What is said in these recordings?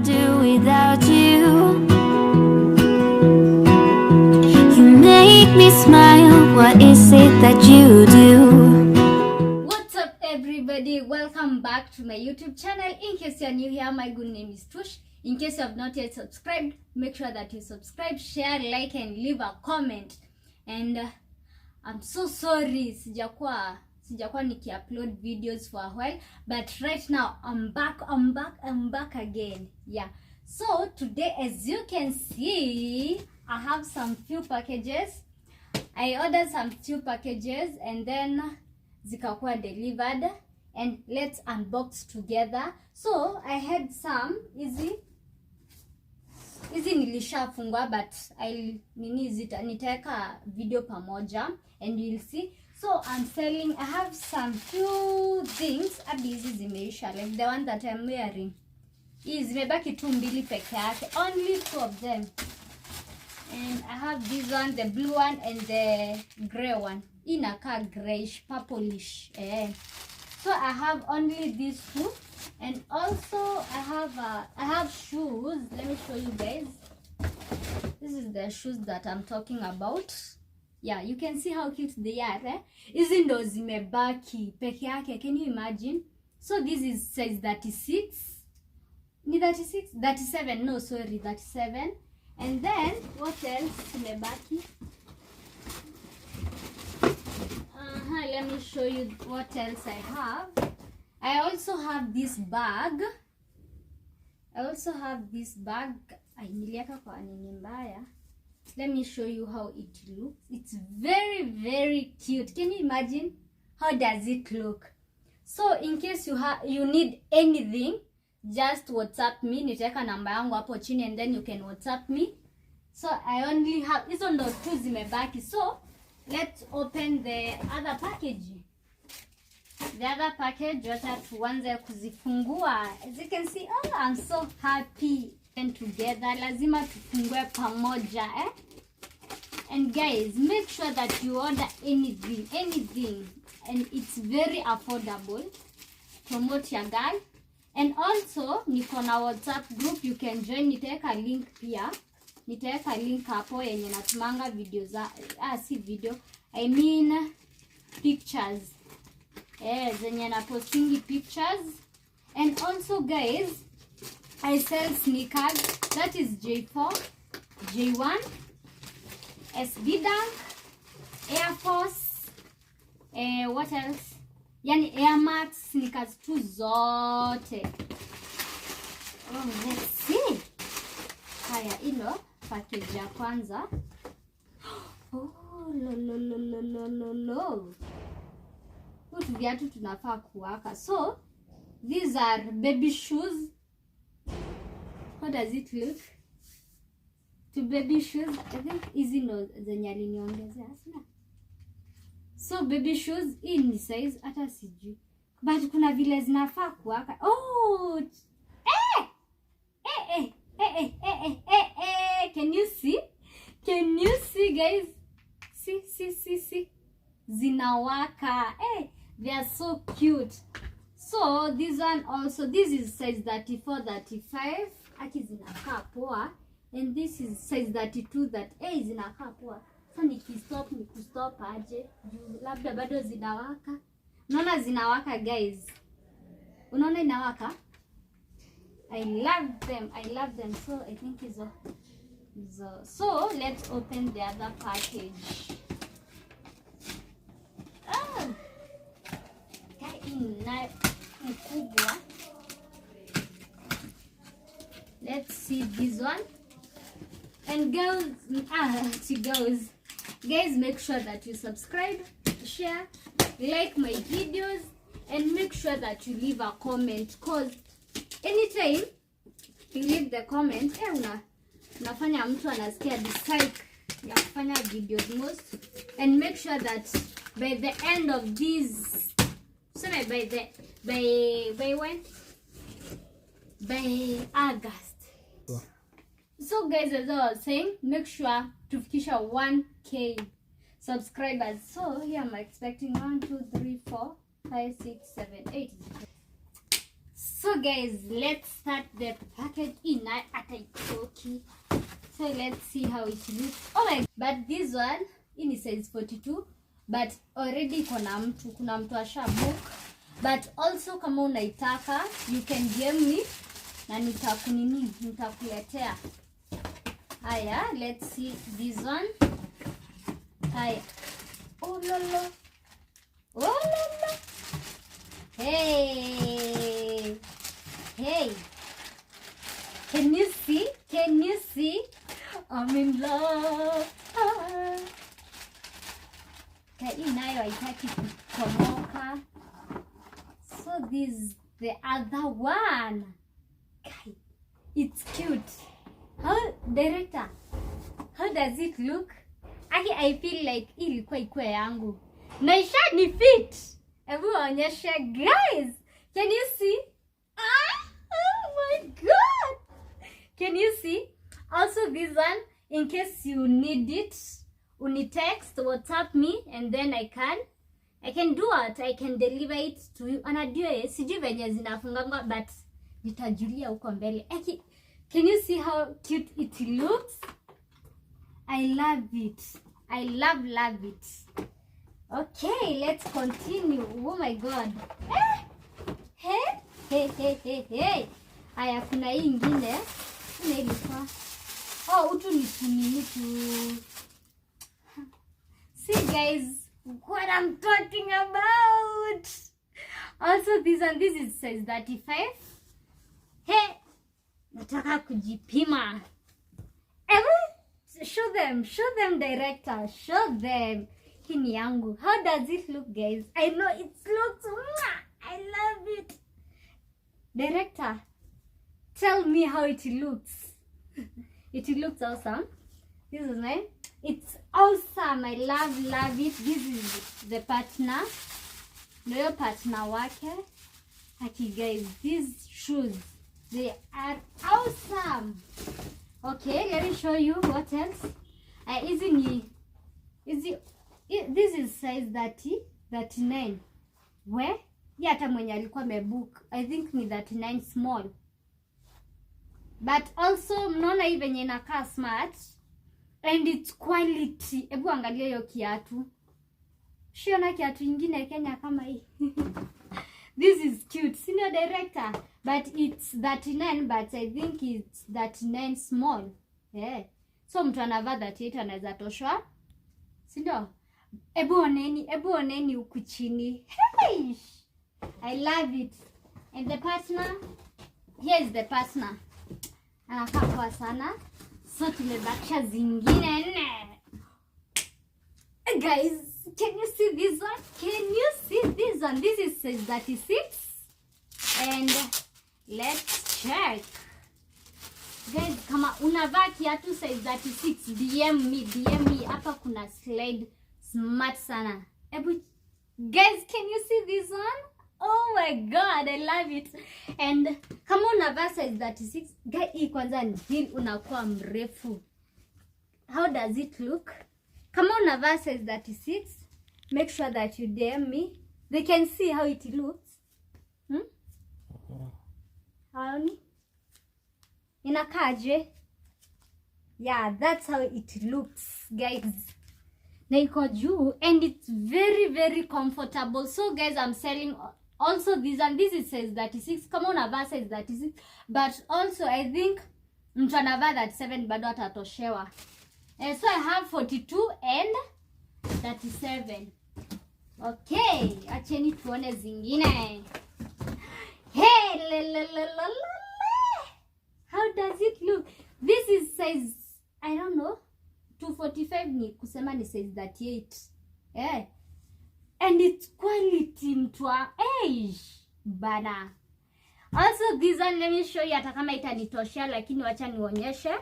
I do without you? You make me smile, what is it that you do? What's up everybody, welcome back to my YouTube channel. In case you're new here, my good name is Tush. In case you have not yet subscribed, make sure that you subscribe, share, like and leave a comment. And I'm so sorry sijakuwa niki-upload videos for a while, but right now I'm back again. Yeah, so today, as you can see, I have some few packages. I ordered some few packages and then zikakuwa delivered, and let's unbox together. So I had some hizi nilishafungwa, but nitaweka video pamoja and you'll see. So I have some few things. Hizi zimeisha, like the one that I'm wearing. Hizi zimebaki tu mbili peke yake, only 2 of them. And I have this one, the blue one and the gray one. Inaka grayish, purplish. So I have only these 2. And also I have shoes. Let me show you guys. This is the shoes that I'm talking about. Yeah, you can see how cute they are. Hizi ndo zimebaki peke yake. Can you imagine? So this is size 36. Ni 36? 37. No, sorry, 37. And then what else zimebaki? Let me show you what else I have. I also have this bag. Nilieka kwa nini mbaya. Let me show you how it looks. It's very, very cute. Can you imagine? How does it look? So in case you need anything, just WhatsApp me. Nitaweka namba yangu hapo chini and then you can WhatsApp me. So I only have hizo ndo 2 zimebaki. So let's open the other package. The other package, wacha tuanze kuzifungua. As you can see, oh, I'm so happy. And together, lazima tufungue pamoja, And guys, make sure that you order anything. And it's very affordable. Promote your girl. And also, niko na WhatsApp group, you can join. Nitaweka link pia. Nitaweka link hapo yenye natumanga video za si video. I mean pictures. Zenye na postingi pictures. And also guys, I sell sneakers. That is J4, J1, SB Dunk, Air Force, what else? Yani Air Max sneakers tu zote. Oh, let's see. Haya, ilo package ya kwanza. Oh, lo. Hutu viatu tunafaa kuwaka. So, these are baby shoes. How does it look? To baby shoes. I think easy no zenye aliniongezea sana. So baby shoes in size hata sijui. But kuna vile zinafaa kuwaka. Oh! Can you see? Can you see guys? See. Zinawaka. They are so cute. So this one also, this is size 34, 35. Aki zinakaa poa. And this is size 32 that zinakaa poa. Sasa nikustop aje. Labda bado zinawaka. Unaona zinawaka guys. Unaona inawaka? I love them. So I think is so let's open the other package. Mkubwa. Let's see this one. And girls, guys, make sure that you subscribe, share, like my videos, and make sure that you leave a comment, cause anytime you leave the comment, unafanya mtu anasikia dislike ya kufanya videos most. And make sure that by the end of this, by when? By August. So guys, as I was saying, make sure to fikisha 1K subscribers. So here I'm expecting 1, 2, 3, 4, 5, 6, 7, 8. So guys, let's start the package in ataitoki. So let's see how it looks. Oh my, but this one in size 42, but already kuna mtu asha book. But also kama unaitaka, you can DM me na nitakuletea. Haya, let's see this one. Haya. Oh lolo. Oh lolo. Hey. Hey. Can you see? Can you see? I'm in love. Kai nayo haitaki kukomoka. So this is the other one. Kai, it's cute. How, director, how does it look? I feel like ilikuwa ikuwe yangu. Naisha ni fit. Ebu onyesha, guys. Can you see? Oh my god. Can you see? Also this one, in case you need it, unitext, WhatsApp me, and then I can do what? I can deliver it to you. Anajua sijui venye zinafunganga, but nitajulia huko mbele. Can you see how cute it looks? I love it. I love it. Okay, let's continue. Oh my god. Hey. Aya, kuna hii ingine. Kuna ilikuwa. Oh, utu ni tunini tu. See guys, what I'm talking about. Also this one, this is size 35. Hey, nataka kujipima. Show them director, show them. Hini yangu. How does it look, guys? I know it looks, I love it. Director, tell me how it looks. It looks awesome. This is mine. It's awesome. I love it. This is the partner. No partner wake. Aki guys, these shoes, they are awesome. Okay, let me show you what else. This is size 39. Where? Yeah, hata mwenye alikuwa mebook. I think ni 39 small. But also mnaona hii venye inakaa smart and it's quality. Ebu angalia hiyo kiatu. Shiona kiatu ingine Kenya kama hii. This is cute. Senior director, but it's 39, but I think it's 39 small. Yeah. So mtu anavaa 38 anaweza toshwa. Sindio? Ebu oneni huku chini. Hey! I love it. And the partner, here is the partner. Anakaa poa sana. So tumebakisha zingine nne. Guys, can you see this one? Can you see this one? This is size 36. And let's check. Guys, kama unavaa kiatu size 36, DM me. Hapa kuna slide smart sana. Guys, can you see this one? Oh my god, I love it. And kama unavaa size 36, guys, hii kwanza ni unakuwa mrefu. How does it look? Kama unavaa size 36, make sure that you DM me. They can see how it looks. Haoni? Inakaje? Yeah, that's how it looks, guys. Na iko juu and it's very comfortable. So guys, I'm selling also this, and this is size 36. Kama unavaa size 36, but also I think mtu anavaa 37 bado atatoshewa. So I have 42 and 37. Okay, acheni tuone zingine. Hey, how does it look? This is size, I don't know, 245 ni kusema ni size 38. Yeah. And it's quality mtua. Bana. Also this one, let me show you hata kama itanitoshea, lakini wacha nionyeshe.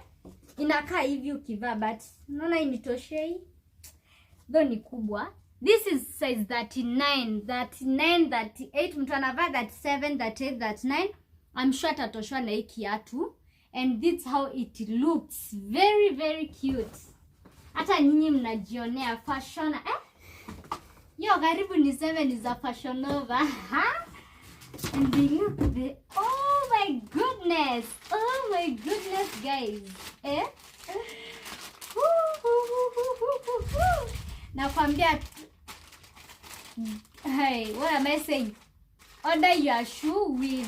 Inakaa hivi ukivaa, but unaona initoshei. Though ni kubwa. This is size 39, 38. Mtu anavaa 37, 38, 39. I'm sure atatoshwa na hii kiatu. And this how it looks. Very cute. Hata nyinyi mnajionea fashion. Yo, karibu niseme ni za Fashion Nova. And they look the oh my goodness guys. Nakwambia, hey, what am I saying? Order your shoe with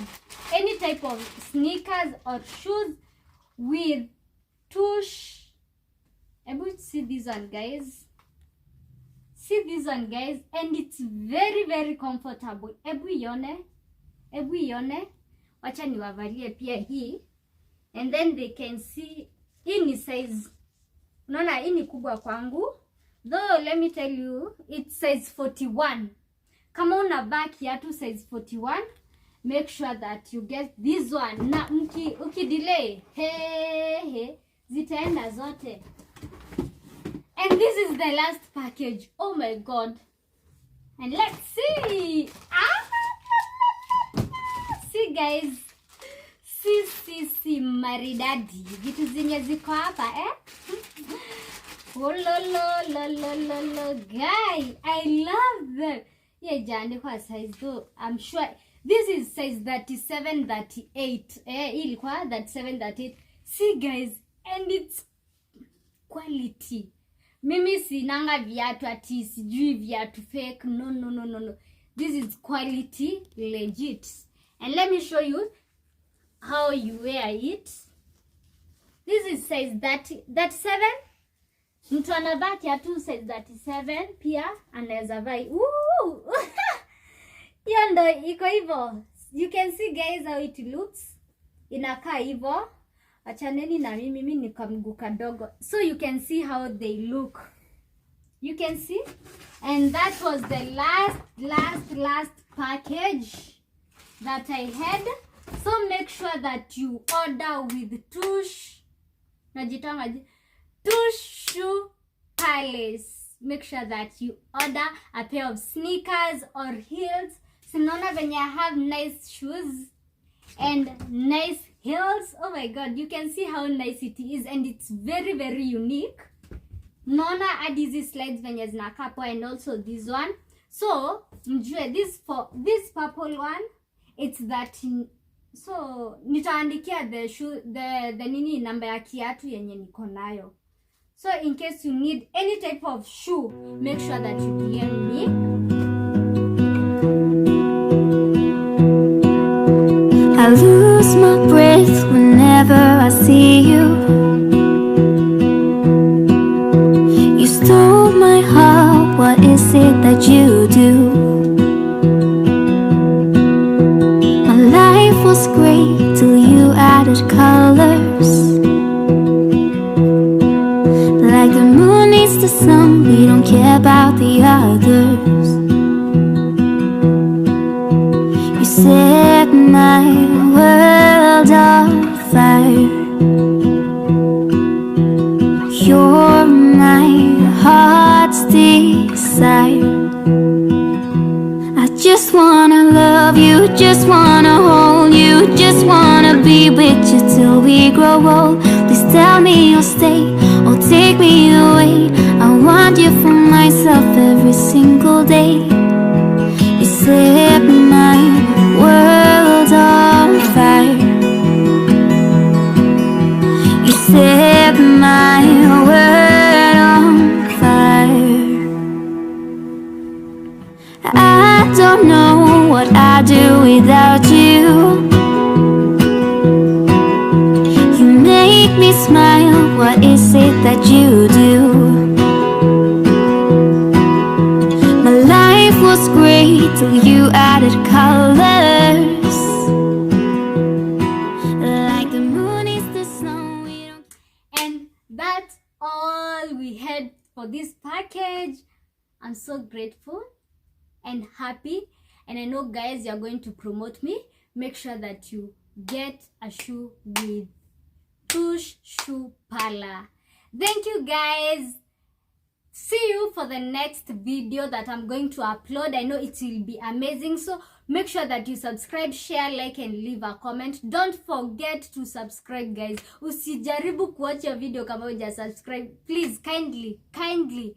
any type of sneakers or shoes with tush. Able to see this one, guys. See this one, guys, and it's very very comfortable. Ebu ione, wacha niwavalie pia hii, and then they can see. Hii ni size, unaona hii ni kubwa kwangu, though let me tell you it's size 41. Kama unavaa kiatu size 41, make sure that you get this one. Na ukidelay zitaenda zote. And this is the last package. Oh my god. And let's see. See guys. See maridadi. Vitu zenye ziko hapa Oh lo guys, I love them. Yeah, jani kwa size though. I'm sure this is size 37, 38. Ilikuwa 37, 38. See guys, and it's quality. Mimi sinanga viatu ati sijui viatu fake. No. This is quality, legit. And let me show you how you wear it. This is size 37. Mtu anavaa kiatu size 37 pia anaweza vaa. Hiyo ndo iko hivyo. You can see guys how it looks. Inakaa hivyo. Achaneni na mimi niko mguu kadogo. So you can see how they look. You can see. And that was the last package that I had. So make sure that you order with tush. Najitanga Tush Shoe Palace. Make sure that you order a pair of sneakers or heels. Sinaona venye I have nice shoes and nice heels. Oh my god, you can see how nice it is, and it's very very unique. Naona hadi hizi slides venye zinakaa poa, and also this one. So mjue this purple one, it's that. So nitaandikia the nini namba ya kiatu yenye niko nayo. So in case you need any type of shoe, make sure that you DM me. I lose my breath whenever I see you. You stole my heart, what is it that you do? My life was great till you added colors. Like the moon needs the sun, we don't care about the others. You set my world on fire. You're my heart's desire. I just wanna love you, just wanna hold you, just wanna be with you till we grow old. Please tell me you'll stay or take me away. I want you for myself every single day. You set my world on fire. You set my world on fire. I don't know what I'd do without you. You make me smile, what is it that you do? My life was great till you added colors. Like the moon is the snow, we don't... And that's all we had for this package. I'm so grateful and happy, and I know guys you're going to promote me. Make sure that you get a shoe with Tush Shoe Parlor. Thank you guys. See you for the next video that I'm going to upload. I know it will be amazing, so make sure that you subscribe, share, like, and leave a comment. Don't forget to subscribe guys. Usijaribu kuwatch your video kama uja subscribe. Please kindly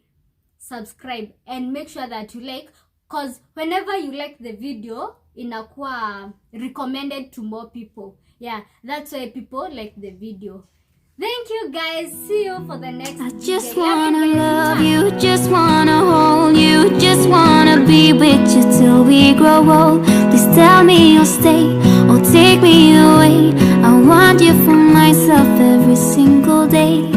subscribe, and make sure that you like, Cause whenever you like the video, inakuwa recommended to more people. Yeah, that's why people like the video. Thank you guys. See you for the next I video. just wanna love you, just wanna hold you, just wanna be with you till we grow old. Please tell me you'll stay or take me away. I want you for myself every single day.